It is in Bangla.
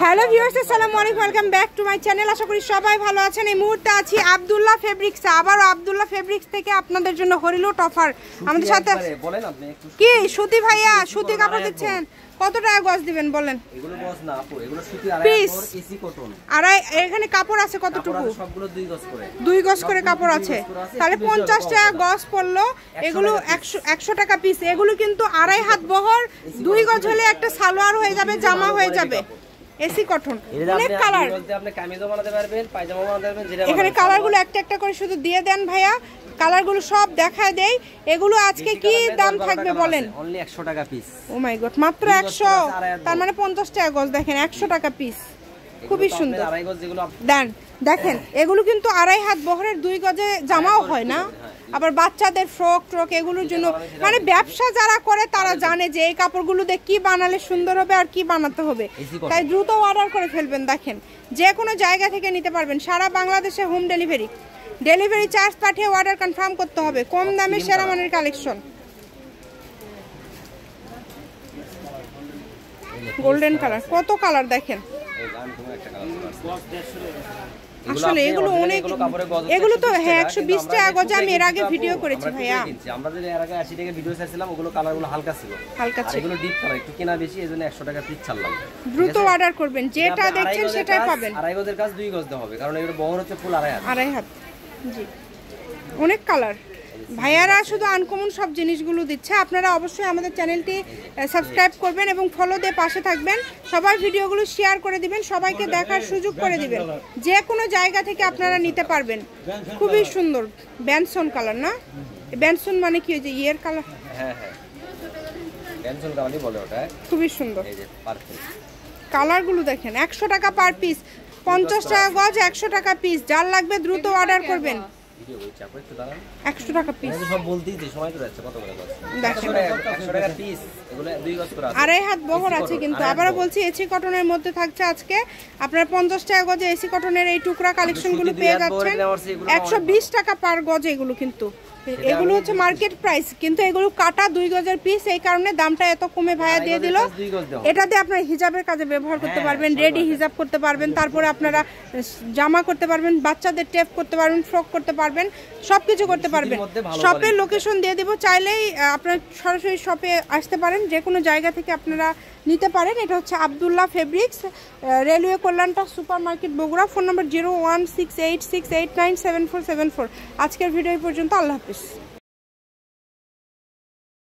হ্যালো ভিউয়ার্স, আসসালামু আলাইকুম, welcome back to my channel. আশা করি সবাই ভালো আছেন। এই মুহূর্তে আছি আব্দুল্লাহ ফেব্রিক্সে। আবারও আব্দুল্লাহ ফেব্রিক্স থেকে আপনাদের জন্য হরিলুট অফার। আমাদের সাথে কি সুতি ভাইয়া, সুতি কাপড় দিচ্ছেন, কত টাকা গজ দিবেন বলেন? এগুলো গজ না আপু, এগুলো সুতি আড়াই গজ এসি কটন। আড়াই, এখানে কাপড় আছে কতটুকু? সবগুলো 2 গজ করে। 2 গজ করে কাপড় আছে, তাহলে 50 টাকা গজ পড়লো। এগুলো 100 টাকা পিস। এগুলো কিন্তু আড়াই হাত বহর, 2 গজ হলে একটা সালোয়ার হয়ে যাবে, জামা হয়ে যাবে। এসি কটন, অনেক কালার। আপনি কামিজও বানাতে পারবেন, পায়জামা বানাতে পারবেন, যেটা এখানে কালারগুলো একটা একটা করে শুধু দিয়ে দেন ভাইয়া, কালারগুলো সব দেখায় দেই। এগুলো আজকে কি দাম থাকবে বলেন? অনলি 100 টাকা পিস। ও মাই গড, মাত্র 100, তার মানে 50 টাকা গজ। দেখেন 100 টাকা পিস, খুবই সুন্দর। আড়াই গজ যেগুলো দেন দেখেন, এগুলো কিন্তু আড়াই হাত বহরের 2 গজে জামাও হয় না। আবার বাচ্চাদের ফ্রক ট্রক এগুলোর জন্য, মানে ব্যবসা যারা করে তারা জানে যে এই কাপড়গুলো দিয়ে কি বানালে সুন্দর হবে আর কি বানাতে হবে, তাই দ্রুত অর্ডার করে ফেলবেন। দেখেন যে কোনো জায়গা থেকে নিতে পারবেন, সারা বাংলাদেশে হোম ডেলিভারি। ডেলিভারি চার্জ পাঠিয়ে অর্ডার কনফার্ম করতে হবে। কম দামে সেরা মানের কালেকশন। গোল্ডেন কালার, কত কালার দেখেন। আসলে এগুলো অনেক, এগুলো তো হ্যাঁ 120 টাকা গজ। আমি এর আগে ভিডিও করেছি ভাইয়া, আমরা যে এর আগে 80 টাকা ভিডিও ছাড়ছিলাম, ওগুলো কালারগুলো হালকা ছিল, হালকা ছিল। এগুলো ডিপ কালার, একটু কেনা বেশি, এজন্য 100 টাকা পিস ছাড়লাম। দ্রুত অর্ডার করবেন, যেটা দেখছেন সেটাই পাবেন। আড়াই গজের কাজ 2 গজ দেওয়া হবে, কারণ এগুলো বহর হচ্ছে ফুল আড়াই হাত। জি, অনেক কালার। ভাইয়ারা শুধু আনকমন সব জিনিসগুলো দিচ্ছে। আপনারা অবশ্যই আমাদের চ্যানেলটি সাবস্ক্রাইব করবেন এবং ফলো দিয়ে পাশে থাকবেন। সবাই ভিডিওগুলো শেয়ার করে দিবেন, সবাইকে দেখার সুযোগ করে দিবেন। যে কোনো জায়গা থেকে আপনারা নিতে পারবেন। খুবই সুন্দর ব্যানসন কালার না? ব্যানসন মানে কি, ওই যে ইয়ের কালার? হ্যাঁ হ্যাঁ, ব্যানসন কালারই বলে ওটা। খুবই সুন্দর এই যে পারফেক্ট কালারগুলো দেখেন। 100 টাকা পার পিস, 50 টাকা গজ, 100 টাকা পিস। যার লাগবে দ্রুত অর্ডার করবেন। 100 টাকা পিস, সব বলতেই যে সময় তো যাচ্ছে। কত করে গজ দেখেন? 100 টাকা পিস, এগুলো 2 গজ করে আছে। আড়াই হাত বহর আছে কিন্তু। আবারও বলছি, এসি কটনের মধ্যে থাকছে আজকে। আপনারা 50 টাকা গজে এসি কটনের এই টুকরা কালেকশনগুলো পেয়ে যাচ্ছেন। 120 টাকা পার গজ এগুলো। কিন্তু এগুলো হচ্ছে মার্কেট প্রাইস, কিন্তু এগুলো কাটা 2 গজের পিস, এই কারণে দামটা এত কমে ভাইয়া দিয়ে দিল। এটাতে আপনারা হিজাবের কাজে ব্যবহার করতে পারবেন, রেডি হিজাব করতে পারবেন, তারপরে আপনারা জামা করতে পারবেন, বাচ্চাদের টেপ করতে পারবেন, ফ্রক করতে পারবেন, সবকিছু করতে পারবেন। শপের লোকেশন দিয়ে দিব, চাইলেই আপনারা সরাসরি শপে আসতে পারেন। যে কোনো জায়গা থেকে আপনারা নিতে পারেন। এটা হচ্ছে আব্দুল্লাহ ফেব্রিক্স, রেলওয়ে কল্যাণটা super market, Bogura. Phone number 016868974774। আজকের ভিডিও পর্যন্ত। আল্লাহ হাফিজ।